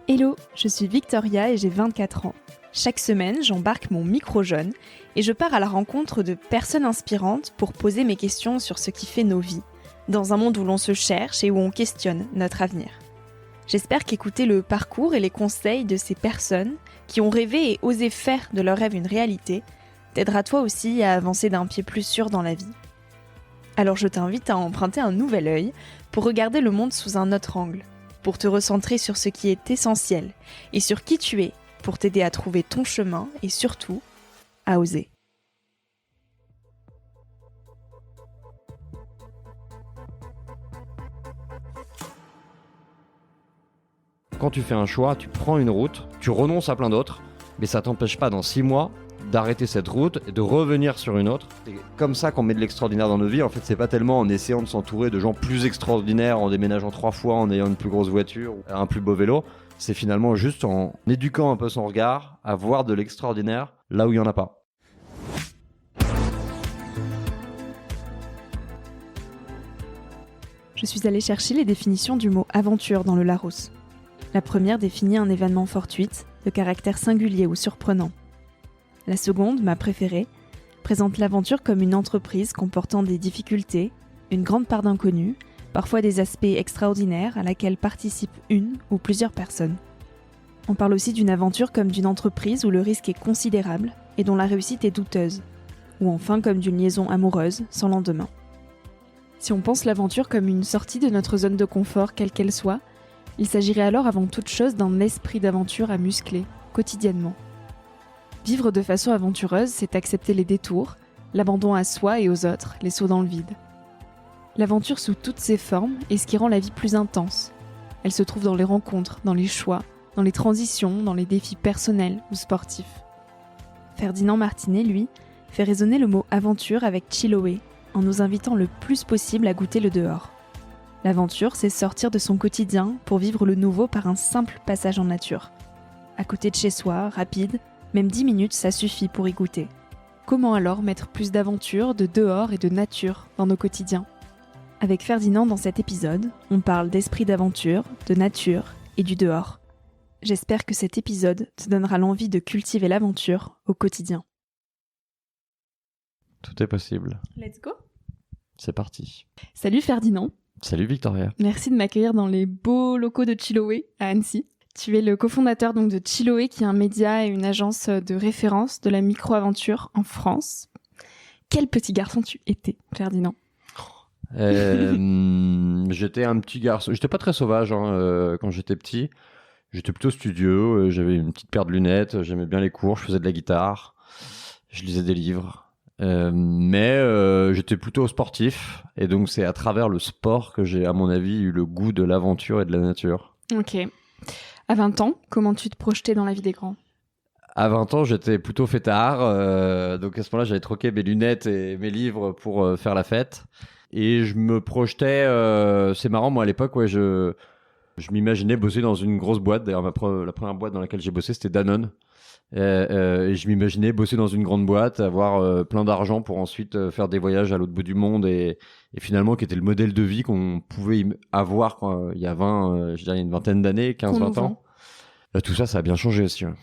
Hello, je suis Victoria et j'ai 24 ans. Chaque semaine, j'embarque mon micro jaune et je pars à la rencontre de personnes inspirantes pour poser mes questions sur ce qui fait nos vies, dans un monde où l'on se cherche et où on questionne notre avenir. J'espère qu'écouter le parcours et les conseils de ces personnes qui ont rêvé et osé faire de leur rêve une réalité t'aidera toi aussi à avancer d'un pied plus sûr dans la vie. Alors je t'invite à emprunter un nouvel œil pour regarder le monde sous un autre angle, pour te recentrer sur ce qui est essentiel et sur qui tu es, pour t'aider à trouver ton chemin et surtout, à oser. Quand tu fais un choix, tu prends une route, tu renonces à plein d'autres, mais ça t'empêche pas dans 6 mois d'arrêter cette route et de revenir sur une autre. C'est comme ça qu'on met de l'extraordinaire dans nos vies. En fait, c'est pas tellement en essayant de s'entourer de gens plus extraordinaires, en déménageant 3 fois, en ayant une plus grosse voiture, un plus beau vélo. C'est finalement juste en éduquant un peu son regard à voir de l'extraordinaire là où il n'y en a pas. Je suis allée chercher les définitions du mot aventure dans le Larousse. La première définit un événement fortuit, de caractère singulier ou surprenant. La seconde, ma préférée, présente l'aventure comme une entreprise comportant des difficultés, une grande part d'inconnu, parfois des aspects extraordinaires à laquelle participent une ou plusieurs personnes. On parle aussi d'une aventure comme d'une entreprise où le risque est considérable et dont la réussite est douteuse, ou enfin comme d'une liaison amoureuse sans lendemain. Si on pense l'aventure comme une sortie de notre zone de confort, quelle qu'elle soit, il s'agirait alors avant toute chose d'un esprit d'aventure à muscler, quotidiennement. Vivre de façon aventureuse, c'est accepter les détours, l'abandon à soi et aux autres, les sauts dans le vide. L'aventure sous toutes ses formes est ce qui rend la vie plus intense. Elle se trouve dans les rencontres, dans les choix, dans les transitions, dans les défis personnels ou sportifs. Ferdinand Martinet, lui, fait résonner le mot aventure avec Chiloé, en nous invitant le plus possible à goûter le dehors. L'aventure, c'est sortir de son quotidien pour vivre le nouveau par un simple passage en nature. À côté de chez soi, rapide, même 10 minutes, ça suffit pour y goûter. Comment alors mettre plus d'aventure, de dehors et de nature dans nos quotidiens ? Avec Ferdinand dans cet épisode, on parle d'esprit d'aventure, de nature et du dehors. J'espère que cet épisode te donnera l'envie de cultiver l'aventure au quotidien. Tout est possible. Let's go ! C'est parti. Salut Ferdinand. Salut Victoria. Merci de m'accueillir dans les beaux locaux de Chiloé à Annecy. Tu es le cofondateur donc de Chiloé, qui est un média et une agence de référence de la micro-aventure en France. Quel petit garçon tu étais, Ferdinand ? J'étais un petit garçon. J'étais pas très sauvage quand j'étais petit. J'étais plutôt studieux. J'avais une petite paire de lunettes. J'aimais bien les cours. Je faisais de la guitare. Je lisais des livres. Mais j'étais plutôt sportif. Et donc, c'est à travers le sport que j'ai, à mon avis, eu le goût de l'aventure et de la nature. Ok. À 20 ans, comment tu te projetais dans la vie des grands ? À 20 ans, j'étais plutôt fêtard. Donc, à ce moment-là, j'avais troqué mes lunettes et mes livres pour faire la fête. Et je me projetais, c'est marrant, moi à l'époque, ouais, je m'imaginais bosser dans une grosse boîte. D'ailleurs, la première boîte dans laquelle j'ai bossé, c'était Danone. Et je m'imaginais bosser dans une grande boîte, avoir plein d'argent pour ensuite faire des voyages à l'autre bout du monde et finalement, qui était le modèle de vie qu'on pouvait avoir il y a je dirais une vingtaine d'années, 15-20 ans. Tout ça, ça a bien changé aussi. Ouais.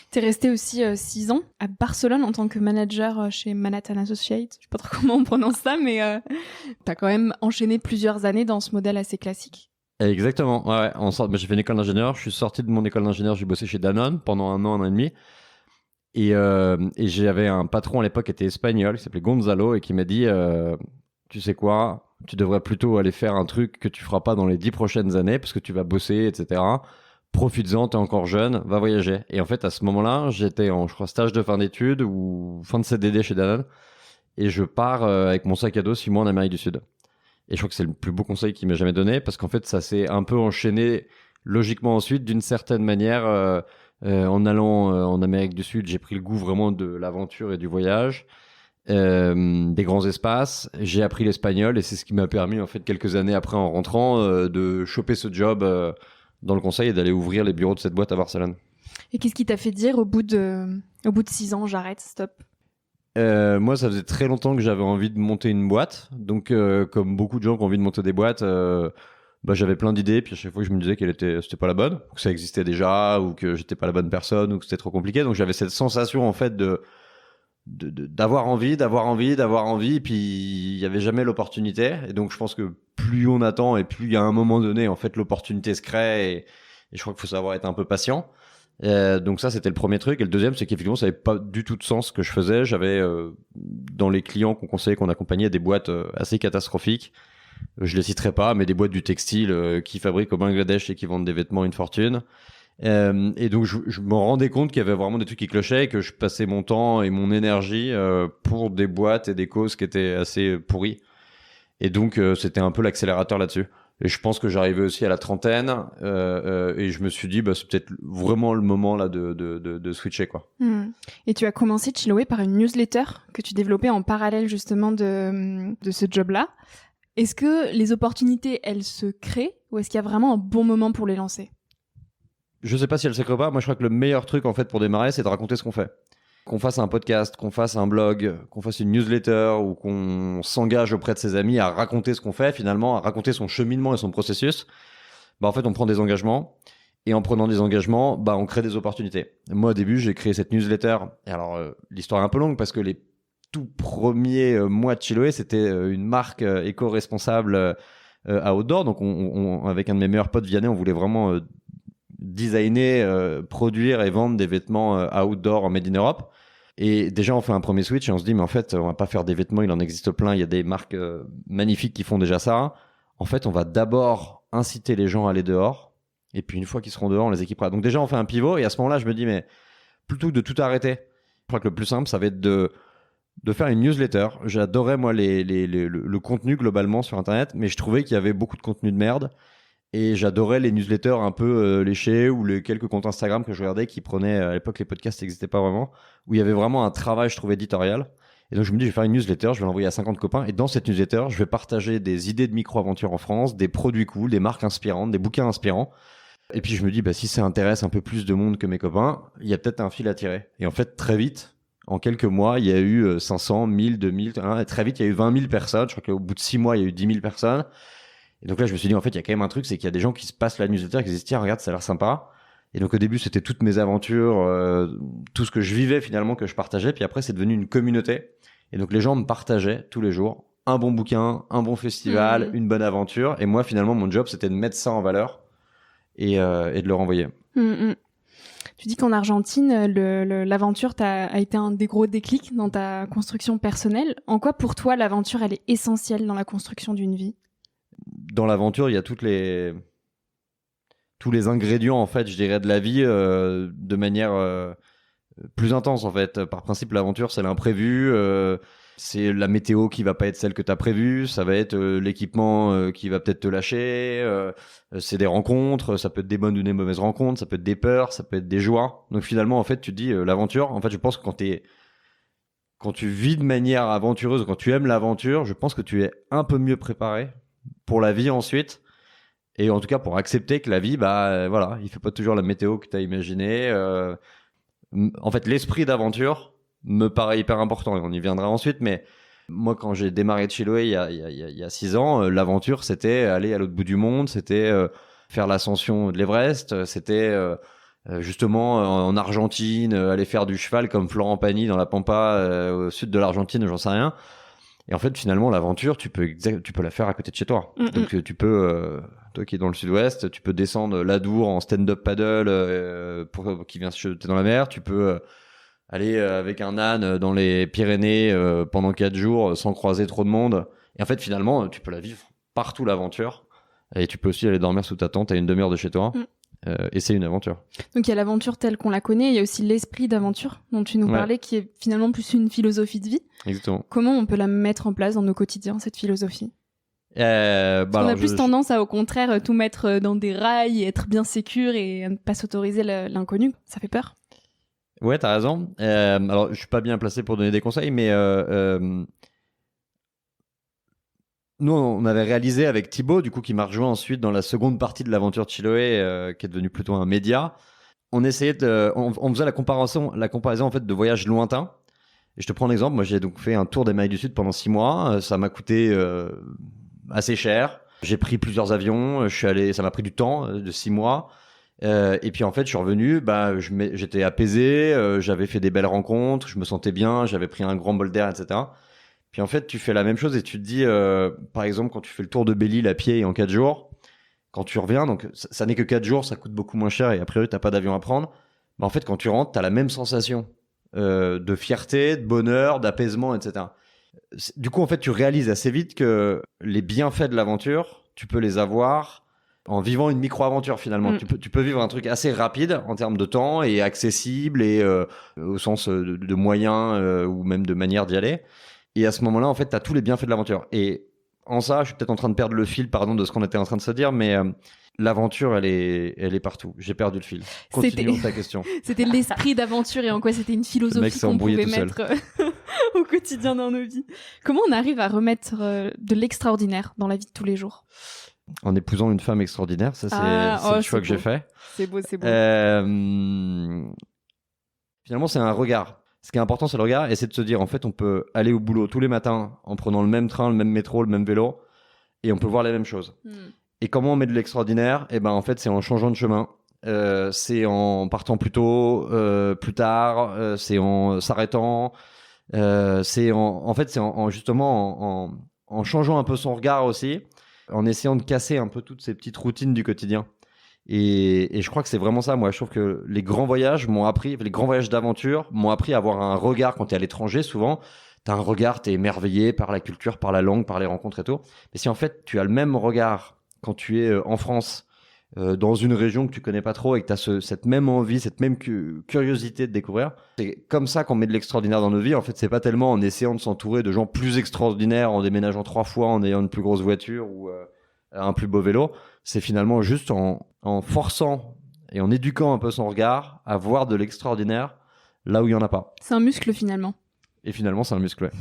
T'es resté aussi 6 ans à Barcelone en tant que manager chez Manhattan Associates. Je sais pas trop comment on prononce ça, mais t'as quand même enchaîné plusieurs années dans ce modèle assez classique. Exactement. Ouais. J'ai fait une école d'ingénieur. Je suis sorti de mon école d'ingénieur. J'ai bossé chez Danone pendant 1 an et demi. Et j'avais un patron à l'époque qui était espagnol, qui s'appelait Gonzalo, et qui m'a dit tu sais quoi, tu devrais plutôt aller faire un truc que tu feras pas dans les 10 prochaines années parce que tu vas bosser, etc. Profites-en, t'es encore jeune, va voyager. Et en fait, à ce moment-là, j'étais en, je crois, stage de fin d'études ou fin de CDD chez Danone. Et je pars avec mon sac à dos 6 mois en Amérique du Sud. Et je crois que c'est le plus beau conseil qu'il m'ait jamais donné parce qu'en fait, ça s'est un peu enchaîné logiquement ensuite d'une certaine manière. En allant en Amérique du Sud, j'ai pris le goût vraiment de l'aventure et du voyage, des grands espaces. J'ai appris l'espagnol et c'est ce qui m'a permis, en fait, quelques années après, en rentrant, de choper ce job dans le conseil et d'aller ouvrir les bureaux de cette boîte à Barcelone. Et qu'est-ce qui t'a fait dire au bout de 6 ans, j'arrête, stop ? Moi, ça faisait très longtemps que j'avais envie de monter une boîte. Donc, comme beaucoup de gens qui ont envie de monter des boîtes, j'avais plein d'idées, puis à chaque fois je me disais c'était pas la bonne, que ça existait déjà, ou que j'étais pas la bonne personne, ou que c'était trop compliqué. Donc j'avais cette sensation en fait d'avoir envie, et puis il y avait jamais l'opportunité. Et donc je pense que plus on attend et plus il y a un moment donné, en fait, l'opportunité se crée. Et je crois qu'il faut savoir être un peu patient. Donc ça, c'était le premier truc. Et le deuxième, c'est qu'effectivement, ça avait pas du tout de sens ce que je faisais. J'avais dans les clients qu'on conseillait, qu'on accompagnait, des boîtes assez catastrophiques. Je les citerai pas, mais des boîtes du textile qui fabriquent au Bangladesh et qui vendent des vêtements une fortune. Et donc je me rendais compte qu'il y avait vraiment des trucs qui clochaient et que je passais mon temps et mon énergie pour des boîtes et des causes qui étaient assez pourries. Et donc c'était un peu l'accélérateur là-dessus. Et je pense que j'arrivais aussi à la trentaine et je me suis dit c'est peut-être vraiment le moment là de switcher quoi. Et tu as commencé Chiloé par une newsletter que tu développais en parallèle justement de ce job-là. Est-ce que les opportunités, elles se créent ou est-ce qu'il y a vraiment un bon moment pour les lancer? Je sais pas si elles se créent pas. Moi, je crois que le meilleur truc en fait pour démarrer, c'est de raconter ce qu'on fait. Qu'on fasse un podcast, qu'on fasse un blog, qu'on fasse une newsletter ou qu'on s'engage auprès de ses amis à raconter ce qu'on fait, finalement, à raconter son cheminement et son processus. En fait, on prend des engagements. Et en prenant des engagements, on crée des opportunités. Moi, au début, j'ai créé cette newsletter. Et alors, l'histoire est un peu longue parce que les tout premiers mois de Chiloé, c'était une marque éco-responsable à outdoor. Donc, avec un de mes meilleurs potes, Vianney, on voulait vraiment designer, produire et vendre des vêtements outdoor made in Europe. Et déjà, on fait un premier switch et on se dit, mais en fait, on va pas faire des vêtements, il en existe plein. Il y a des marques magnifiques qui font déjà ça. En fait, on va d'abord inciter les gens à aller dehors. Et puis, une fois qu'ils seront dehors, on les équipera. Donc, déjà, on fait un pivot. Et à ce moment-là, je me dis, mais plutôt que de tout arrêter, je crois que le plus simple, ça va être de faire une newsletter. J'adorais, moi, le contenu globalement sur Internet, mais je trouvais qu'il y avait beaucoup de contenu de merde. Et j'adorais les newsletters un peu léchés ou les quelques comptes Instagram que je regardais qui prenaient, à l'époque, les podcasts n'existaient pas vraiment, où il y avait vraiment un travail, je trouve, éditorial. Et donc, je me dis, je vais faire une newsletter, je vais l'envoyer à 50 copains. Et dans cette newsletter, je vais partager des idées de micro-aventures en France, des produits cool, des marques inspirantes, des bouquins inspirants. Et puis, je me dis, si ça intéresse un peu plus de monde que mes copains, il y a peut-être un fil à tirer. Et en fait, très vite, en quelques mois, il y a eu 500, 1000, 2000, et très vite, il y a eu 20 000 personnes. Je crois qu'au bout de 6 mois, il y a eu 10 000 personnes. Et donc là, je me suis dit, en fait, il y a quand même un truc, c'est qu'il y a des gens qui se passent la newsletter et qui se disent, tiens, regarde, ça a l'air sympa. Et donc au début, c'était toutes mes aventures, tout ce que je vivais finalement que je partageais. Puis après, c'est devenu une communauté. Et donc les gens me partageaient tous les jours un bon bouquin, un bon festival, une bonne aventure. Et moi, finalement, mon job, c'était de mettre ça en valeur et de le renvoyer. Tu dis qu'en Argentine, l'aventure a été un des gros déclics dans ta construction personnelle. En quoi, pour toi, l'aventure, elle est essentielle dans la construction d'une vie? Dans l'aventure, il y a tous les ingrédients, en fait, je dirais, de la vie de manière plus intense, en fait. Par principe, l'aventure, c'est l'imprévu. C'est la météo qui va pas être celle que tu as prévue. Ça va être l'équipement qui va peut-être te lâcher. C'est des rencontres. Ça peut être des bonnes ou des mauvaises rencontres. Ça peut être des peurs. Ça peut être des joies. Donc finalement, en fait, tu te dis l'aventure. En fait, je pense que quand tu vis de manière aventureuse, quand tu aimes l'aventure, je pense que tu es un peu mieux préparé pour la vie ensuite. Et en tout cas, pour accepter que la vie, voilà, il fait pas toujours la météo que tu as imaginé. En fait, l'esprit d'aventure me paraît hyper important et on y viendra ensuite. Mais moi, quand j'ai démarré de Chiloé il y a 6 ans, l'aventure, c'était aller à l'autre bout du monde, c'était faire l'ascension de l'Everest, c'était justement en Argentine, aller faire du cheval comme Florent Pagny dans la Pampa au sud de l'Argentine, j'en sais rien. Et en fait, finalement, l'aventure, tu peux la faire à côté de chez toi. Donc, tu peux, toi qui es dans le sud-ouest, tu peux descendre l'Adour en stand-up paddle qui vient se jeter dans la mer. Tu peux aller avec un âne dans les Pyrénées pendant 4 jours sans croiser trop de monde. Et en fait, finalement, tu peux la vivre partout, l'aventure. Et tu peux aussi aller dormir sous ta tente à une demi-heure de chez toi. Et c'est une aventure. Donc il y a l'aventure telle qu'on la connaît, il y a aussi l'esprit d'aventure dont tu nous parlais, qui est finalement plus une philosophie de vie. Exactement. Comment on peut la mettre en place dans nos quotidiens, cette philosophie? On a plus tendance à, au contraire, tout mettre dans des rails, et être bien sécure et ne pas s'autoriser l'inconnu. Ça fait peur. Ouais, t'as raison. Alors, je suis pas bien placé pour donner des conseils, mais nous, on avait réalisé avec Thibaut, du coup, qui m'a rejoint ensuite dans la seconde partie de l'aventure de Chiloé, qui est devenue plutôt un média. On essayait on faisait la comparaison en fait de voyages lointains. Et je te prends un exemple. Moi, j'ai donc fait un tour d'Amérique du Sud pendant 6 mois. Ça m'a coûté assez cher. J'ai pris plusieurs avions, ça m'a pris du temps, de 6 mois. Et puis en fait, je suis revenu, j'étais apaisé, j'avais fait des belles rencontres, je me sentais bien, j'avais pris un grand bol d'air, etc. Puis en fait, tu fais la même chose et tu te dis, par exemple, quand tu fais le tour de Belle-Île à pied et en 4 jours, quand tu reviens, donc ça n'est que 4 jours, ça coûte beaucoup moins cher et a priori, t'as pas d'avion à prendre. En fait, quand tu rentres, t'as la même sensation de fierté, de bonheur, d'apaisement, etc. Du coup, en fait, tu réalises assez vite que les bienfaits de l'aventure, tu peux les avoir en vivant une micro-aventure finalement. Tu peux vivre un truc assez rapide en termes de temps et accessible et au sens de moyens ou même de manière d'y aller. Et à ce moment-là, en fait, tu as tous les bienfaits de l'aventure. Et en ça, je suis peut-être en train de perdre le fil, pardon, de ce qu'on était en train de se dire, mais l'aventure, elle est partout. J'ai perdu le fil. Continuons ta question. C'était l'esprit d'aventure et en quoi c'était une philosophie qu'on pouvait mettre au quotidien dans nos vies. Comment on arrive à remettre de l'extraordinaire dans la vie de tous les jours ? En épousant une femme extraordinaire, ça c'est le choix que j'ai fait. C'est beau, c'est beau. Finalement, c'est un regard. Ce qui est important, c'est le regard, et c'est de se dire, en fait, on peut aller au boulot tous les matins en prenant le même train, le même métro, le même vélo, et on peut voir les mêmes choses. Et comment on met de l'extraordinaire ? En fait, c'est en changeant de chemin. C'est en partant plus tôt, plus tard, c'est en s'arrêtant, c'est justement en changeant un peu son regard aussi, en essayant de casser un peu toutes ces petites routines du quotidien. Et je crois que c'est vraiment ça. Moi, je trouve que les grands voyages d'aventure m'ont appris à avoir un regard quand t'es à l'étranger. Souvent, t'as un regard, t'es émerveillé par la culture, par la langue, par les rencontres et tout. Mais si en fait, tu as le même regard quand tu es en France, dans une région que tu connais pas trop et que t'as cette même envie, cette même curiosité de découvrir, c'est comme ça qu'on met de l'extraordinaire dans nos vies. En fait, c'est pas tellement en essayant de s'entourer de gens plus extraordinaires, en déménageant 3 fois, en ayant une plus grosse voiture ou un plus beau vélo. C'est finalement juste en forçant et en éduquant un peu son regard à voir de l'extraordinaire là où il y en a pas. C'est un muscle finalement. Et finalement, c'est un muscle, ouais.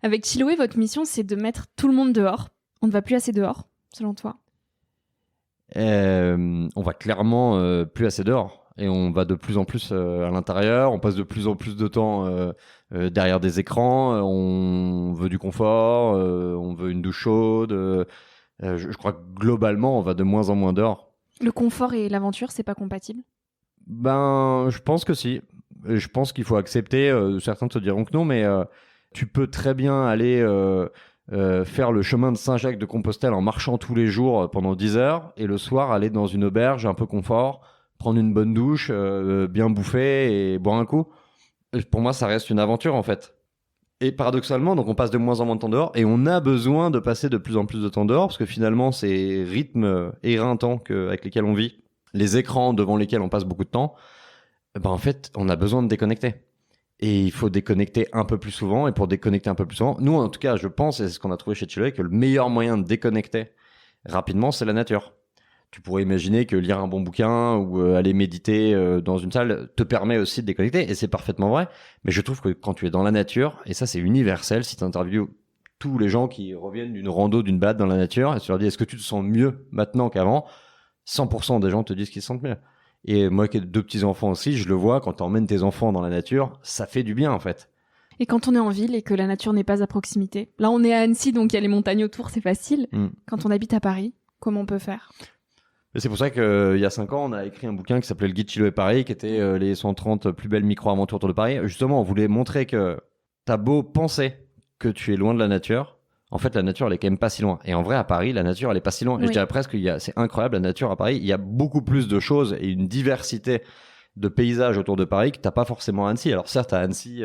Avec Chiloé, votre mission, c'est de mettre tout le monde dehors. On ne va plus assez dehors, selon toi ? On va clairement plus assez dehors. Et on va de plus en plus à l'intérieur. On passe de plus en plus de temps derrière des écrans. On veut du confort. On veut une douche chaude. Je crois que globalement, on va de moins en moins dehors. Le confort et l'aventure, c'est pas compatible ? Je pense que si. Je pense qu'il faut accepter. Certains te diront que non, mais tu peux très bien aller faire le chemin de Saint-Jacques-de-Compostelle en marchant tous les jours pendant 10 heures et le soir aller dans une auberge un peu confort, prendre une bonne douche, bien bouffer et boire un coup. Et pour moi, ça reste une aventure en fait. Et paradoxalement, donc on passe de moins en moins de temps dehors et on a besoin de passer de plus en plus de temps dehors parce que finalement, ces rythmes éreintants avec lesquels on vit, les écrans devant lesquels on passe beaucoup de temps, en fait, on a besoin de déconnecter. Et il faut déconnecter un peu plus souvent. Et pour déconnecter un peu plus souvent, nous, en tout cas, je pense, et c'est ce qu'on a trouvé chez Chiloé, que le meilleur moyen de déconnecter rapidement, c'est la nature. Tu pourrais imaginer que lire un bon bouquin ou aller méditer dans une salle te permet aussi de déconnecter. Et c'est parfaitement vrai. Mais je trouve que quand tu es dans la nature, et ça, c'est universel, si tu interviews tous les gens qui reviennent d'une rando, d'une balade dans la nature, et tu leur dis, est-ce que tu te sens mieux maintenant qu'avant ? 100% des gens te disent qu'ils se sentent mieux. Et moi qui ai 2 petits-enfants aussi, je le vois, quand tu emmènes tes enfants dans la nature, ça fait du bien en fait. Et quand on est en ville et que la nature n'est pas à proximité ? Là, on est à Annecy, donc il y a les montagnes autour, c'est facile. Quand on habite à Paris, comment on peut faire ? Et c'est pour ça qu'il y a 5 ans, on a écrit un bouquin qui s'appelait Le Guide Chiloé Paris, qui était les 130 plus belles micro-aventures autour de Paris. Justement, on voulait montrer que t'as beau penser que tu es loin de la nature, en fait, la nature, elle est quand même pas si loin. Et en vrai, à Paris, la nature, elle est pas si loin. Oui. Et je dirais presque c'est incroyable, la nature à Paris. Il y a beaucoup plus de choses et une diversité de paysages autour de Paris que t'as pas forcément à Annecy. Alors certes, à Annecy,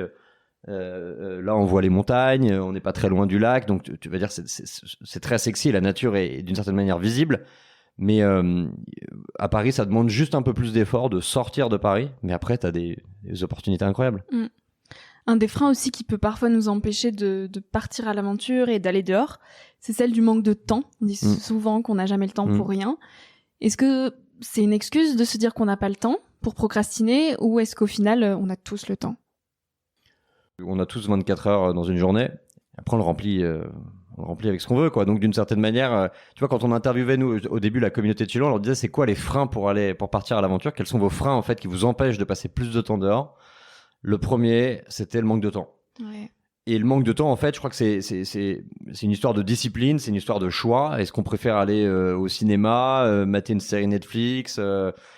là, on voit les montagnes, on n'est pas très loin du lac, donc tu vas dire c'est très sexy. La nature est d'une certaine manière visible. Mais à Paris, ça demande juste un peu plus d'effort de sortir de Paris. Mais après, t'as des opportunités incroyables. Un des freins aussi qui peut parfois nous empêcher de partir à l'aventure et d'aller dehors, c'est celle du manque de temps. On dit souvent qu'on n'a jamais le temps pour rien. Est-ce que c'est une excuse de se dire qu'on n'a pas le temps pour procrastiner ou est-ce qu'au final, on a tous le temps ? On a tous 24 heures dans une journée. Après, on le remplit avec ce qu'on veut, quoi. Donc, d'une certaine manière, tu vois, quand on interviewait, nous, au début, la communauté de Chiloé, on leur disait, c'est quoi les freins pour partir à l'aventure ? Quels sont vos freins, en fait, qui vous empêchent de passer plus de temps dehors ? Le premier, c'était le manque de temps. Ouais. Et le manque de temps, en fait, je crois que c'est une histoire de discipline, c'est une histoire de choix. Est-ce qu'on préfère aller au cinéma, mater une série Netflix,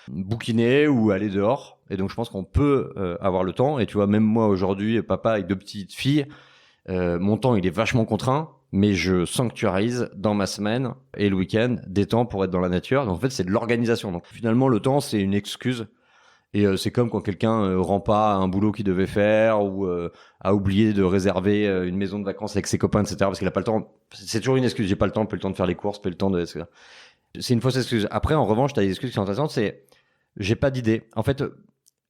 bouquiner ou aller dehors? Et donc, je pense qu'on peut avoir le temps. Et tu vois, même moi, aujourd'hui, papa avec 2 petites filles, mon temps, il est vachement contraint, mais je sanctuarise dans ma semaine et le week-end des temps pour être dans la nature. Donc, en fait, c'est de l'organisation. Donc, finalement, le temps, c'est une excuse. Et c'est comme quand quelqu'un rend pas un boulot qu'il devait faire ou a oublié de réserver une maison de vacances avec ses copains, etc. parce qu'il a pas le temps. C'est toujours une excuse. J'ai pas le temps, pas le temps de faire les courses, pas le temps de. C'est une fausse excuse. Après, en revanche, t'as des excuses qui sont intéressantes. C'est j'ai pas d'idée. En fait,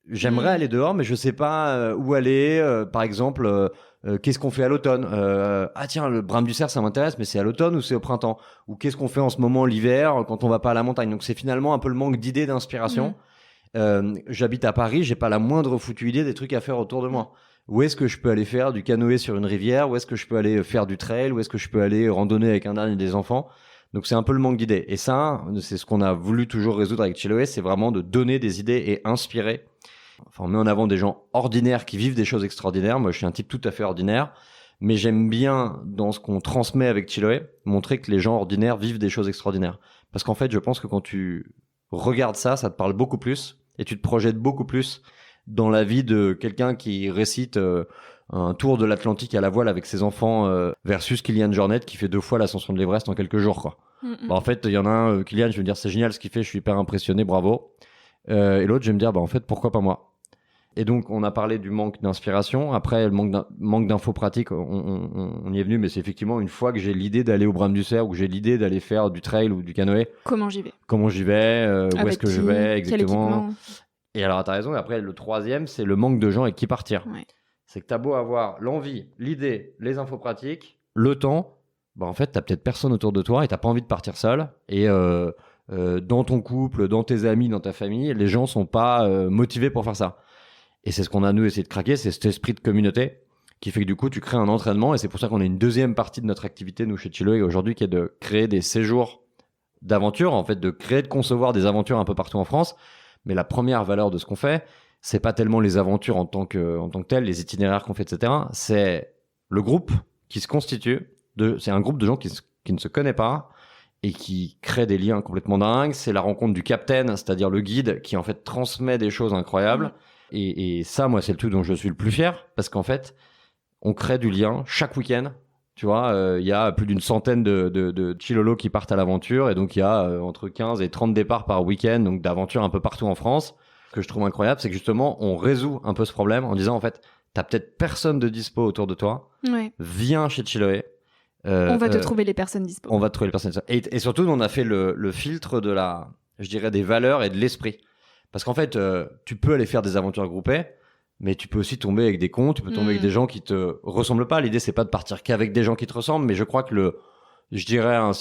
j'aimerais aller dehors, mais je sais pas où aller. Par exemple, qu'est-ce qu'on fait à l'automne Ah tiens, le brame du cerf, ça m'intéresse, mais c'est à l'automne ou c'est au printemps? Ou qu'est-ce qu'on fait en ce moment l'hiver quand on va pas à la montagne? Donc c'est finalement un peu le manque d'idées, d'inspiration. J'habite à Paris, j'ai pas la moindre foutue idée des trucs à faire autour de moi. Où est-ce que je peux aller faire du canoë sur une rivière? Où est-ce que je peux aller faire du trail? Où est-ce que je peux aller randonner avec un âne et des enfants? Donc c'est un peu le manque d'idées. Et ça, c'est ce qu'on a voulu toujours résoudre avec Chiloé, c'est vraiment de donner des idées et inspirer. Enfin, on met en avant des gens ordinaires qui vivent des choses extraordinaires. Moi, je suis un type tout à fait ordinaire, mais j'aime bien, dans ce qu'on transmet avec Chiloé, montrer que les gens ordinaires vivent des choses extraordinaires. Parce qu'en fait, je pense que quand tu regardes ça, ça te parle beaucoup plus et tu te projettes beaucoup plus dans la vie de quelqu'un qui récite un tour de l'Atlantique à la voile avec ses enfants versus Kylian Jornet qui fait 2 fois l'ascension de l'Everest en quelques jours, quoi. Bah, en fait, il y en a un, Kylian, je vais me dire c'est génial ce qu'il fait, je suis hyper impressionné, bravo. Et l'autre, je vais me dire bah en fait pourquoi pas moi. Et donc on a parlé du manque d'inspiration. Après le manque d'infos pratiques, on y est venu, mais c'est effectivement une fois que j'ai l'idée d'aller au Brame du Cerf ou que j'ai l'idée d'aller faire du trail ou du canoë. Comment j'y vais? Où est-ce que je vais exactement? Et alors t'as raison. Et après le troisième, c'est le manque de gens avec qui partir. Ouais. C'est que t'as beau avoir l'envie, l'idée, les infos pratiques, le temps, bah en fait t'as peut-être personne autour de toi et t'as pas envie de partir seul. Et dans ton couple, dans tes amis, dans ta famille, les gens sont pas motivés pour faire ça. Et c'est ce qu'on a nous essayé de craquer, c'est cet esprit de communauté qui fait que du coup tu crées un entraînement. Et c'est pour ça qu'on a une deuxième partie de notre activité nous chez Chiloé aujourd'hui qui est de créer des séjours d'aventure, en fait de créer, de concevoir des aventures un peu partout en France. Mais la première valeur de ce qu'on fait, c'est pas tellement les aventures en tant que telles, les itinéraires qu'on fait, etc. C'est le groupe qui se constitue. C'est un groupe de gens qui ne se connaît pas et qui crée des liens complètement dingues. C'est la rencontre du capitaine, c'est-à-dire le guide, qui en fait transmet des choses incroyables. Et ça, moi, c'est le truc dont je suis le plus fier, parce qu'en fait, on crée du lien chaque week-end. Tu vois, il y a plus d'une centaine de Chilolos qui partent à l'aventure, et donc il y a entre 15 et 30 départs par week-end, donc d'aventures un peu partout en France. Ce que je trouve incroyable, c'est que justement, on résout un peu ce problème en disant, en fait, t'as peut-être personne de dispo autour de toi. Ouais. Viens chez Chiloé. On va te trouver les personnes dispo. On va te trouver les personnes dispo. Et surtout, on a fait le filtre de je dirais, des valeurs et de l'esprit. Parce qu'en fait, tu peux aller faire des aventures groupées, mais tu peux aussi tomber avec des cons, tu peux tomber avec des gens qui te ressemblent pas. L'idée, c'est pas de partir qu'avec des gens qui te ressemblent, mais je crois que je dirais une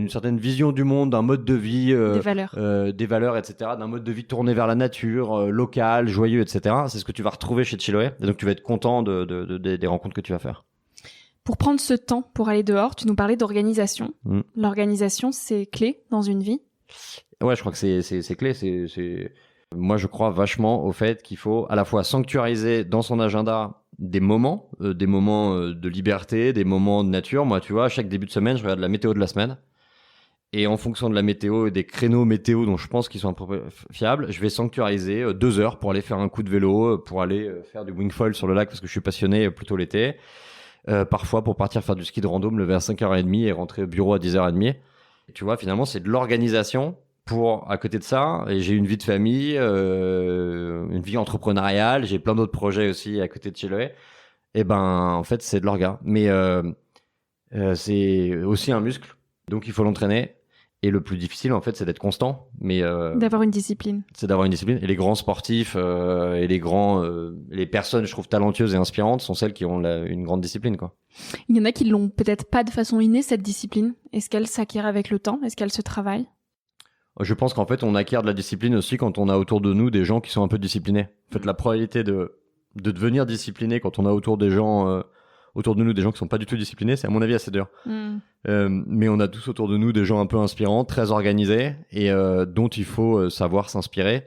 certaine vision du monde, d'un mode de vie, des valeurs, etc., d'un mode de vie tourné vers la nature, local, joyeux, etc. C'est ce que tu vas retrouver chez Chiloé. Et donc, tu vas être content des rencontres que tu vas faire. Pour prendre ce temps pour aller dehors, tu nous parlais d'organisation. L'organisation, c'est clé dans une vie? Ouais, je crois que c'est clé. Moi, je crois vachement au fait qu'il faut à la fois sanctuariser dans son agenda des moments de liberté, des moments de nature. Moi, tu vois, chaque début de semaine, je regarde la météo de la semaine. Et en fonction de la météo et des créneaux météo dont je pense qu'ils sont un peu fiables, je vais sanctuariser 2 heures pour aller faire un coup de vélo, pour aller faire du wingfoil sur le lac parce que je suis passionné plutôt l'été. Parfois pour partir faire du ski de rando, me lever à 5h30 et rentrer au bureau à 10h30. Et tu vois, finalement, c'est de l'organisation pour, à côté de ça, et j'ai une vie de famille, une vie entrepreneuriale, j'ai plein d'autres projets aussi à côté de Chiloé. Et ben, en fait, c'est de l'orga. Mais c'est aussi un muscle, donc il faut l'entraîner. Et le plus difficile, en fait, c'est d'être constant. Mais d'avoir une discipline. C'est d'avoir une discipline. Et les grands sportifs et les personnes, je trouve, talentueuses et inspirantes sont celles qui ont une grande discipline, quoi. Il y en a qui l'ont peut-être pas de façon innée, cette discipline. Est-ce qu'elle s'acquiert avec le temps? Est-ce qu'elle se travaille? Je pense qu'en fait, on acquiert de la discipline aussi quand on a autour de nous des gens qui sont un peu disciplinés. En fait, la probabilité de devenir discipliné quand on a autour des gens... autour de nous des gens qui sont pas du tout disciplinés, c'est à mon avis assez dur. Mais on a tous autour de nous des gens un peu inspirants, très organisés et dont il faut savoir s'inspirer.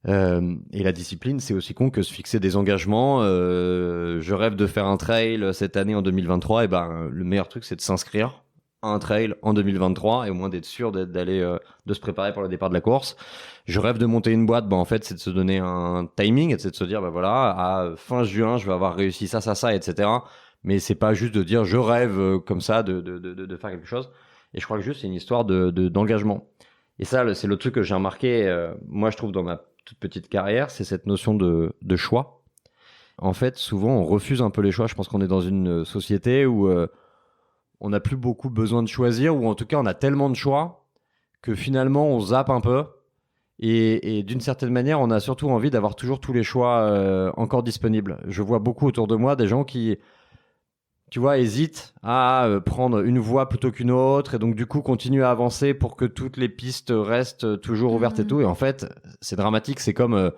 Et la discipline, c'est aussi con que se fixer des engagements. Je rêve de faire un trail cette année en 2023. Et ben, le meilleur truc, c'est de s'inscrire à un trail en 2023 et au moins d'être sûr d'aller de se préparer pour le départ de la course. Je rêve de monter une boîte. Ben, en fait, c'est de se donner un timing et c'est de se dire, ben voilà, à fin juin, je vais avoir réussi ça, etc. Mais c'est pas juste de dire, je rêve comme ça de faire quelque chose. Et je crois que juste, c'est une histoire d'engagement. Et ça, c'est le truc que j'ai remarqué, moi, je trouve, dans ma toute petite carrière, c'est cette notion de choix. En fait, souvent, on refuse un peu les choix. Je pense qu'on est dans une société où on n'a plus beaucoup besoin de choisir, ou en tout cas, on a tellement de choix que finalement, on zappe un peu. Et d'une certaine manière, on a surtout envie d'avoir toujours tous les choix encore disponibles. Je vois beaucoup autour de moi des gens qui, tu vois, hésitent à prendre une voie plutôt qu'une autre et donc du coup continuent à avancer pour que toutes les pistes restent toujours ouvertes et tout. Et en fait, c'est dramatique. C'est comme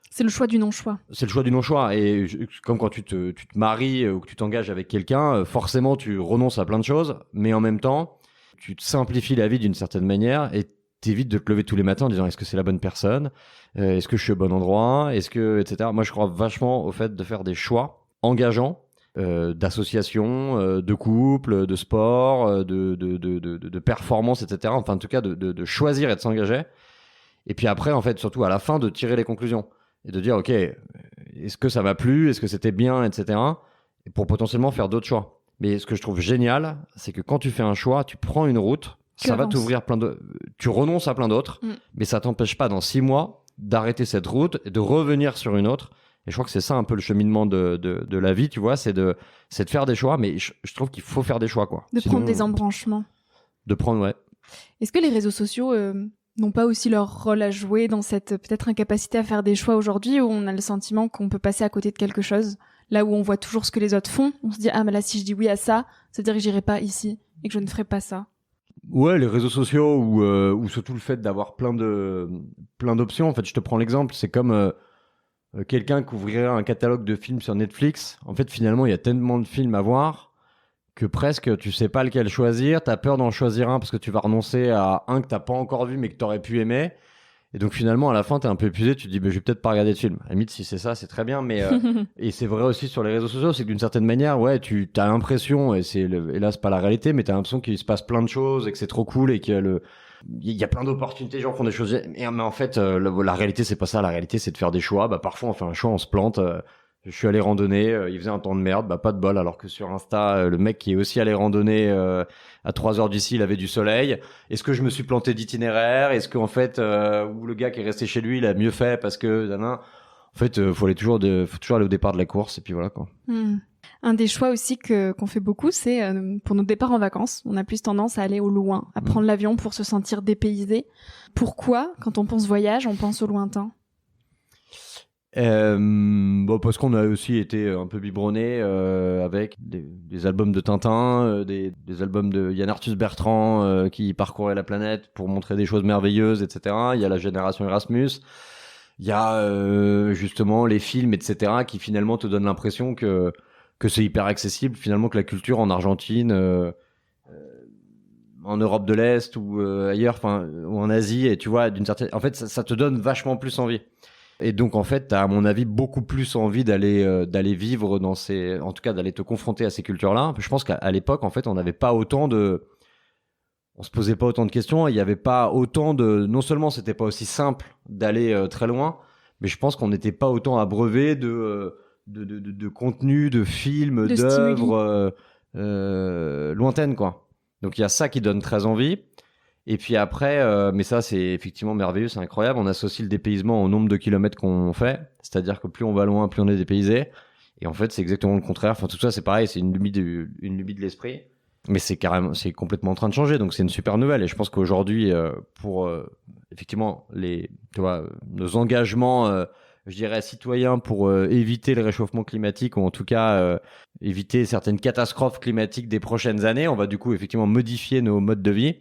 c'est le choix du non-choix. c'est le choix du non-choix. Et comme quand tu te maries ou que tu t'engages avec quelqu'un, forcément tu renonces à plein de choses, mais en même temps, tu te simplifies la vie d'une certaine manière et t'évites de te lever tous les matins en disant est-ce que c'est la bonne personne, est-ce que je suis au bon endroit, est-ce que etc. Moi, je crois vachement au fait de faire des choix engageants. D'associations, de couples, de sport, de performance, etc. Enfin, en tout cas, de choisir et de s'engager. Et puis après, en fait, surtout à la fin, de tirer les conclusions. Et de dire, OK, est-ce que ça m'a plu? Est-ce que c'était bien, etc. Et pour potentiellement faire d'autres choix. Mais ce que je trouve génial, c'est que quand tu fais un choix, tu prends une route, ça va t'ouvrir plein de... Tu renonces à plein d'autres, mais ça t'empêche pas dans 6 mois d'arrêter cette route et de revenir sur une autre. Et je crois que c'est ça un peu le cheminement de la vie, tu vois, c'est de faire des choix, mais je trouve qu'il faut faire des choix, quoi. De prendre des embranchements. De prendre, ouais. Est-ce que les réseaux sociaux n'ont pas aussi leur rôle à jouer dans cette peut-être incapacité à faire des choix aujourd'hui, où on a le sentiment qu'on peut passer à côté de quelque chose, là où on voit toujours ce que les autres font, on se dit ah mais là si je dis oui à ça, ça veut dire que j'irai pas ici et que je ne ferai pas ça. Ouais, les réseaux sociaux ou surtout le fait d'avoir plein d'options. En fait, je te prends l'exemple, c'est comme quelqu'un qui ouvrirait un catalogue de films sur Netflix. En fait, finalement, il y a tellement de films à voir que presque tu sais pas lequel choisir. T'as peur d'en choisir un parce que tu vas renoncer à un que t'as pas encore vu mais que t'aurais pu aimer. Et donc finalement, à la fin, t'es un peu épuisé. Tu te dis, je vais peut-être pas regarder de film. À la limite, si c'est ça, c'est très bien. Mais et c'est vrai aussi sur les réseaux sociaux, c'est que d'une certaine manière, ouais, tu as l'impression, et hélas pas la réalité, mais t'as l'impression qu'il se passe plein de choses et que c'est trop cool et qu'il y a plein d'opportunités, les gens font des choses. Mais en fait, la réalité, c'est pas ça. La réalité, c'est de faire des choix. Parfois, on fait un choix, on se plante. Je suis allé randonner, il faisait un temps de merde, pas de bol, alors que sur Insta, le mec qui est aussi allé randonner à 3 heures d'ici, il avait du soleil. Est-ce que je me suis planté d'itinéraire? Est-ce qu'en fait, ou le gars qui est resté chez lui, il a mieux fait parce que... En fait, faut toujours aller au départ de la course, et puis voilà, quoi. Un des choix aussi qu'on fait beaucoup, c'est pour nos départs en vacances. On a plus tendance à aller au loin, à prendre l'avion pour se sentir dépaysé. Pourquoi, quand on pense voyage, on pense au lointain? Parce qu'on a aussi été un peu biberonné avec des albums de Tintin, des albums de Yann Arthus Bertrand qui parcourait la planète pour montrer des choses merveilleuses, etc. Il y a la génération Erasmus, il y a justement les films, etc. qui finalement te donnent l'impression que c'est hyper accessible, finalement, que la culture en Argentine, en Europe de l'Est ou ailleurs, ou en Asie, et tu vois, en fait, ça te donne vachement plus envie. Et donc, en fait, t'as, à mon avis, beaucoup plus envie d'aller vivre en tout cas, d'aller te confronter à ces cultures-là. Je pense qu'à l'époque, en fait, on se posait pas autant de questions. Il y avait pas autant non seulement c'était pas aussi simple d'aller très loin, mais je pense qu'on n'était pas autant abreuvé de contenu, de films, d'œuvres lointaines, quoi. Donc, il y a ça qui donne très envie. Et puis après, mais ça c'est effectivement merveilleux, c'est incroyable, on associe le dépaysement au nombre de kilomètres qu'on fait, c'est-à-dire que plus on va loin, plus on est dépaysé, et en fait c'est exactement le contraire, enfin tout ça c'est pareil, c'est une lubie de l'esprit, mais c'est complètement en train de changer, donc c'est une super nouvelle, et je pense qu'aujourd'hui, pour effectivement nos engagements, je dirais citoyens pour éviter le réchauffement climatique, ou en tout cas éviter certaines catastrophes climatiques des prochaines années, on va du coup effectivement modifier nos modes de vie.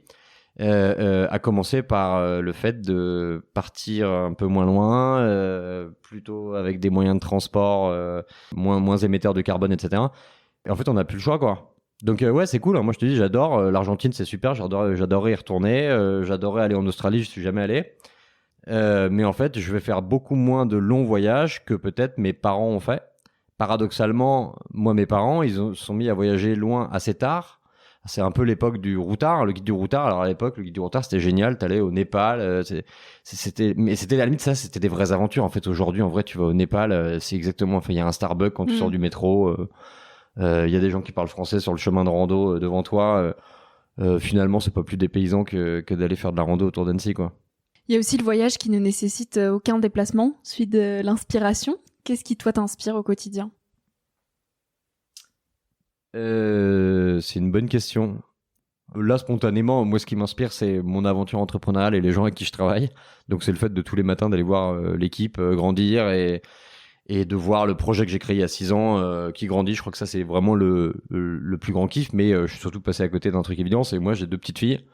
À commencer par le fait de partir un peu moins loin, plutôt avec des moyens de transport moins émetteurs de carbone, etc. Et en fait, on n'a plus le choix, quoi. Donc ouais, c'est cool, hein. Moi, je te dis, j'adore. L'Argentine, c'est super. J'adorerais y retourner. J'adorerais aller en Australie. Je suis jamais allé. Mais en fait, je vais faire beaucoup moins de longs voyages que peut-être mes parents ont fait. Paradoxalement, moi, mes parents, se sont mis à voyager loin assez tard. C'est un peu l'époque du routard, le guide du routard. Alors à l'époque, le guide du routard, c'était génial. T'allais au Népal, mais c'était à la limite ça, c'était des vraies aventures. En fait, aujourd'hui, en vrai, tu vas au Népal, c'est exactement. Enfin, il y a un Starbucks quand tu sors du métro. Il y a des gens qui parlent français sur le chemin de rando devant toi. Finalement, c'est pas plus dépaysant que d'aller faire de la rando autour d'Annecy, quoi. Il y a aussi le voyage qui ne nécessite aucun déplacement, celui de l'inspiration. Qu'est-ce qui, toi, t'inspire au quotidien ? C'est une bonne question. Là, spontanément, moi, ce qui m'inspire, c'est mon aventure entrepreneuriale et les gens avec qui je travaille. Donc, c'est le fait de tous les matins d'aller voir l'équipe grandir et de voir le projet que j'ai créé il y a 6 ans qui grandit. Je crois que ça, c'est vraiment le plus grand kiff. Mais je suis surtout passé à côté d'un truc évident. C'est moi, j'ai 2 petites filles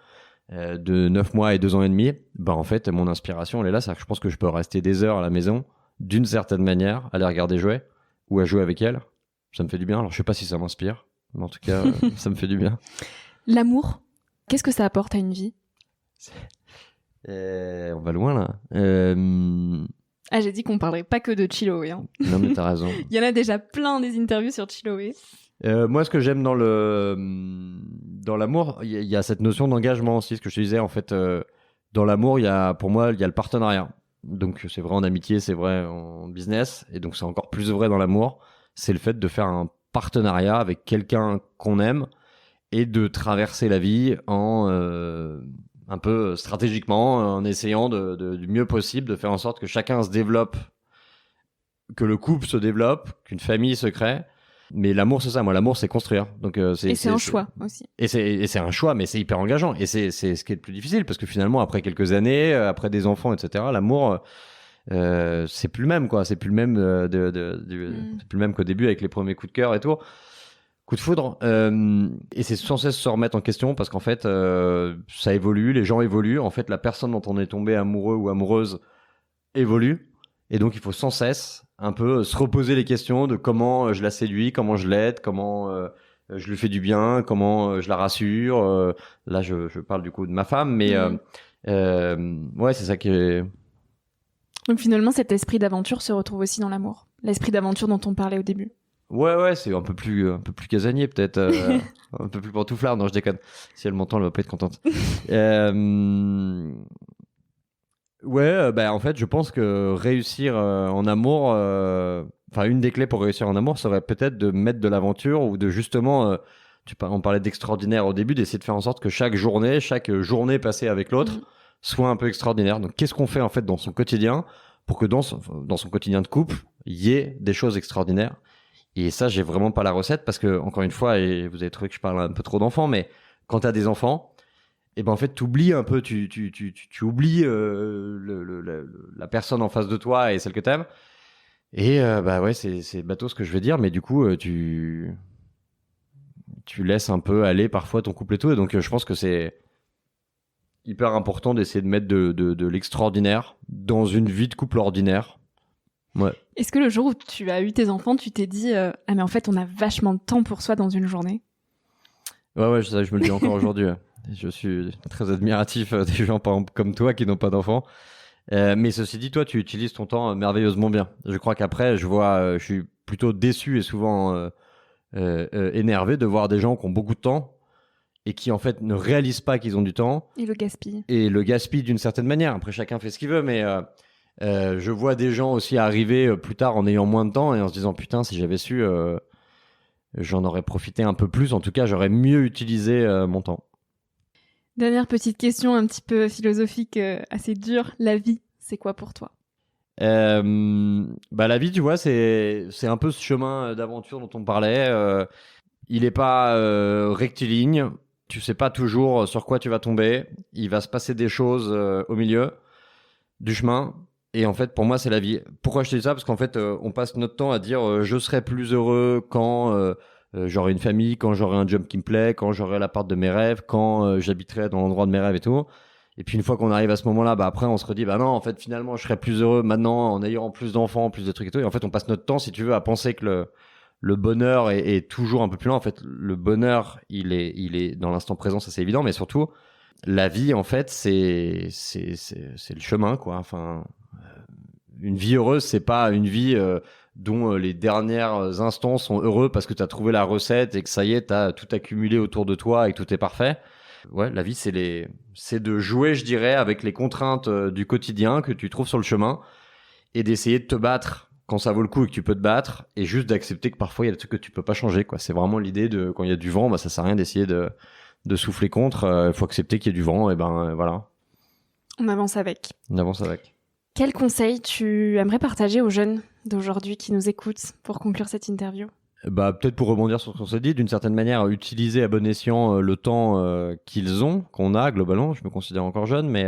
de 9 mois et 2 ans et demi. Bah, en fait, mon inspiration, elle est là. C'est que je pense que je peux rester des heures à la maison, d'une certaine manière, à les regarder jouer ou à jouer avec elles. Ça me fait du bien. Alors, je sais pas si ça m'inspire. Mais en tout cas, ça me fait du bien. L'amour, qu'est-ce que ça apporte à une vie ? On va loin, là. J'ai dit qu'on parlerait pas que de Chiloé. Hein. Non, mais t'as raison. Il y en a déjà plein des interviews sur Chiloé. Moi, ce que j'aime dans l'amour, il y a cette notion d'engagement aussi. Ce que je te disais, en fait, dans l'amour, pour moi, il y a le partenariat. Donc, c'est vrai en amitié, c'est vrai en business. Et donc, c'est encore plus vrai dans l'amour. C'est le fait de faire un partenariat avec quelqu'un qu'on aime et de traverser la vie en un peu stratégiquement, en essayant du mieux possible de faire en sorte que chacun se développe, que le couple se développe, qu'une famille se crée. Mais l'amour, c'est ça. Moi, l'amour, c'est construire. Donc, c'est un choix aussi. Et c'est un choix, mais c'est hyper engageant. Et c'est ce qui est le plus difficile, parce que finalement, après quelques années, après des enfants, etc., l'amour, c'est plus le même, quoi. C'est plus le même c'est plus le même qu'au début avec les premiers coups de cœur et tout. Coup de foudre. Et c'est sans cesse se remettre en question, parce qu'en fait, ça évolue, les gens évoluent. En fait, la personne dont on est tombé amoureux ou amoureuse évolue. Et donc, il faut sans cesse un peu se reposer les questions de comment je la séduis, comment je l'aide, comment je lui fais du bien, comment je la rassure. Là, je parle du coup de ma femme, mais ouais, c'est ça qui est... Donc finalement, cet esprit d'aventure se retrouve aussi dans l'amour. L'esprit d'aventure dont on parlait au début. Ouais, c'est un peu plus casanier peut-être, un peu plus pantouflard. Non, je déconne. Si elle m'entend, elle va pas être contente. Ouais, en fait, je pense que réussir en amour, une des clés pour réussir en amour serait peut-être de mettre de l'aventure ou de justement, on parlait d'extraordinaire au début, d'essayer de faire en sorte que chaque journée passée avec l'autre soit un peu extraordinaire. Donc, qu'est-ce qu'on fait en fait dans son quotidien pour que dans son quotidien de couple, il y ait des choses extraordinaires? Et ça, j'ai vraiment pas la recette, parce que, encore une fois, et vous avez trouvé que je parle un peu trop d'enfants, mais quand t'as des enfants, et ben en fait, t'oublies un peu, tu oublies la personne en face de toi et celle que t'aimes. Et ouais, c'est bateau ce que je veux dire, mais du coup, tu laisses un peu aller parfois ton couple et tout. Et donc, je pense que c'est hyper important d'essayer de mettre de l'extraordinaire dans une vie de couple ordinaire. Ouais. Est-ce que le jour où tu as eu tes enfants, tu t'es dit mais en fait, on a vachement de temps pour soi dans une journée ? Ouais, je me le dis encore aujourd'hui. Je suis très admiratif des gens par exemple, comme toi qui n'ont pas d'enfants. Mais ceci dit, toi, tu utilises ton temps merveilleusement bien. Je crois qu'après, je suis plutôt déçu et souvent énervé de voir des gens qui ont beaucoup de temps et qui en fait ne réalisent pas qu'ils ont du temps. Et le gaspillent. Et le gaspillent d'une certaine manière. Après, chacun fait ce qu'il veut, mais je vois des gens aussi arriver plus tard en ayant moins de temps et en se disant putain, si j'avais su, j'en aurais profité un peu plus. En tout cas, j'aurais mieux utilisé mon temps. Dernière petite question un petit peu philosophique, assez dure. La vie, c'est quoi pour toi ? La vie, tu vois, c'est un peu ce chemin d'aventure dont on parlait. Il est pas rectiligne. Tu sais pas toujours sur quoi tu vas tomber. Il va se passer des choses au milieu du chemin. Et en fait, pour moi, c'est la vie. Pourquoi je te dis ça ? Parce qu'en fait, on passe notre temps à dire je serai plus heureux quand j'aurai une famille, quand j'aurai un job qui me plaît, quand j'aurai l'appart de mes rêves, quand j'habiterai dans l'endroit de mes rêves et tout. Et puis une fois qu'on arrive à ce moment-là, après on se redit non, en fait finalement je serai plus heureux maintenant en ayant plus d'enfants, plus de trucs et tout. Et en fait on passe notre temps, si tu veux, à penser que le bonheur est toujours un peu plus loin. En fait, le bonheur il est dans l'instant présent, ça c'est évident, mais surtout La vie, en fait, c'est le chemin, quoi. Enfin, une vie heureuse, c'est pas une vie dont les derniers instants sont heureux parce que tu as trouvé la recette et que ça y est, tu as tout accumulé autour de toi et que tout est parfait. Ouais, la vie, c'est de jouer, je dirais, avec les contraintes du quotidien que tu trouves sur le chemin et d'essayer de te battre quand ça vaut le coup et que tu peux te battre, et juste d'accepter que parfois il y a des trucs que tu peux pas changer, quoi. C'est vraiment l'idée de, quand il y a du vent, bah, ça sert à rien d'essayer de souffler contre. Il faut accepter qu'il y a du vent, et voilà. On avance avec. On avance avec. Quel conseil tu aimerais partager aux jeunes d'aujourd'hui qui nous écoutent pour conclure cette interview ? Bah, peut-être pour rebondir sur ce qu'on s'est dit, d'une certaine manière, utiliser à bon escient le temps qu'ils ont, qu'on a globalement. Je me considère encore jeune, mais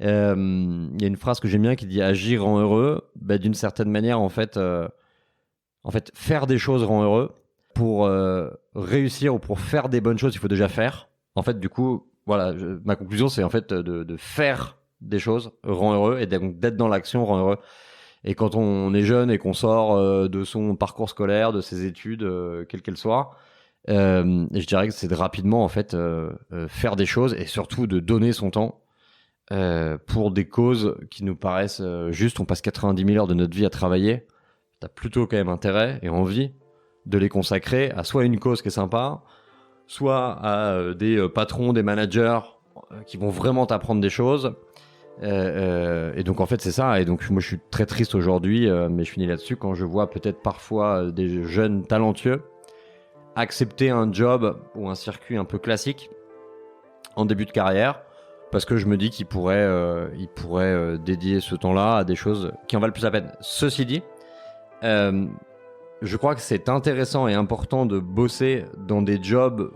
y a une phrase que j'aime bien qui dit agir rend heureux. Bah, d'une certaine manière, en fait, faire des choses rend heureux. Pour réussir ou pour faire des bonnes choses, il faut déjà faire. En fait, du coup, voilà, ma conclusion, c'est en fait de faire des choses rend heureux, et donc d'être dans l'action rend heureux. Et quand on est jeune et qu'on sort de son parcours scolaire, de ses études, quelles qu'elles soient, je dirais que c'est de rapidement en fait faire des choses, et surtout de donner son temps pour des causes qui nous paraissent justes. On passe 90 000 heures de notre vie à travailler. T'as plutôt quand même intérêt et envie de les consacrer à soit une cause qui est sympa, soit à des patrons, des managers qui vont vraiment t'apprendre des choses. Et donc en fait c'est ça. Et donc moi je suis très triste aujourd'hui, mais je finis là-dessus, quand je vois peut-être parfois des jeunes talentueux accepter un job ou un circuit un peu classique en début de carrière, parce que je me dis qu'ils pourraient dédier ce temps-là à des choses qui en valent plus la peine. Ceci dit, je crois que c'est intéressant et important de bosser dans des jobs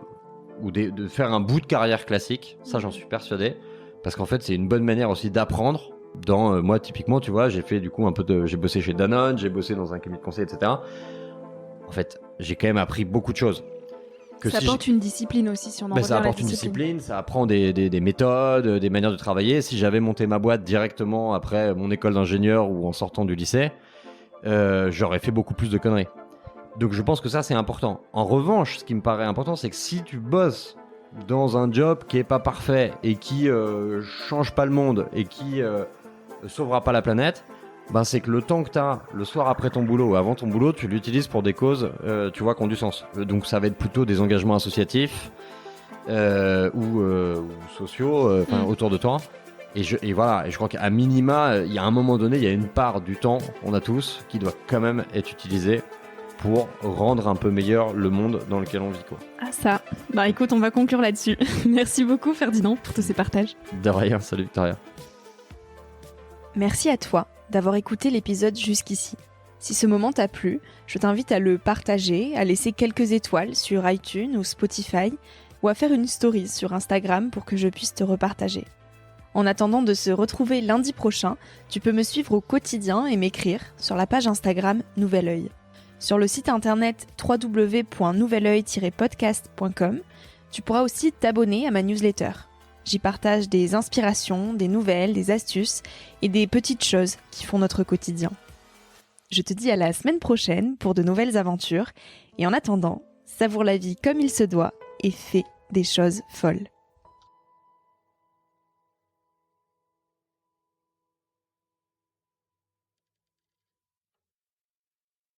ou de faire un bout de carrière classique. Ça, j'en suis persuadé. Parce qu'en fait, c'est une bonne manière aussi d'apprendre. Moi, typiquement, tu vois, j'ai fait du coup j'ai bossé chez Danone, j'ai bossé dans un cabinet de conseil, etc. En fait, j'ai quand même appris beaucoup de choses. Ça apporte une discipline aussi, si on en revient à la discipline. Ça apporte une discipline, ça apprend des méthodes, des manières de travailler. Si j'avais monté ma boîte directement après mon école d'ingénieur ou en sortant du lycée, j'aurais fait beaucoup plus de conneries. Donc je pense que ça, c'est important. En revanche, ce qui me paraît important, c'est que si tu bosses dans un job qui est pas parfait et qui change pas le monde et qui sauvera pas la planète, c'est que le temps que tu as le soir après ton boulot ou avant ton boulot, tu l'utilises pour des causes tu vois, qui ont du sens. Donc ça va être plutôt des engagements associatifs ou sociaux autour de toi. Et voilà, et je crois qu'à minima, il y a un moment donné, il y a une part du temps, on a tous, qui doit quand même être utilisée pour rendre un peu meilleur le monde dans lequel on vit, quoi. Ah ça, écoute, on va conclure là-dessus. Merci beaucoup Ferdinand pour tous ces partages. De rien, salut Victoria. Merci à toi d'avoir écouté l'épisode jusqu'ici. Si ce moment t'a plu, je t'invite à le partager, à laisser quelques étoiles sur iTunes ou Spotify, ou à faire une story sur Instagram pour que je puisse te repartager. En attendant de se retrouver lundi prochain, tu peux me suivre au quotidien et m'écrire sur la page Instagram Nouvel Oeil. Sur le site internet www.nouveloeil-podcast.com, tu pourras aussi t'abonner à ma newsletter. J'y partage des inspirations, des nouvelles, des astuces et des petites choses qui font notre quotidien. Je te dis à la semaine prochaine pour de nouvelles aventures, et en attendant, savoure la vie comme il se doit et fais des choses folles.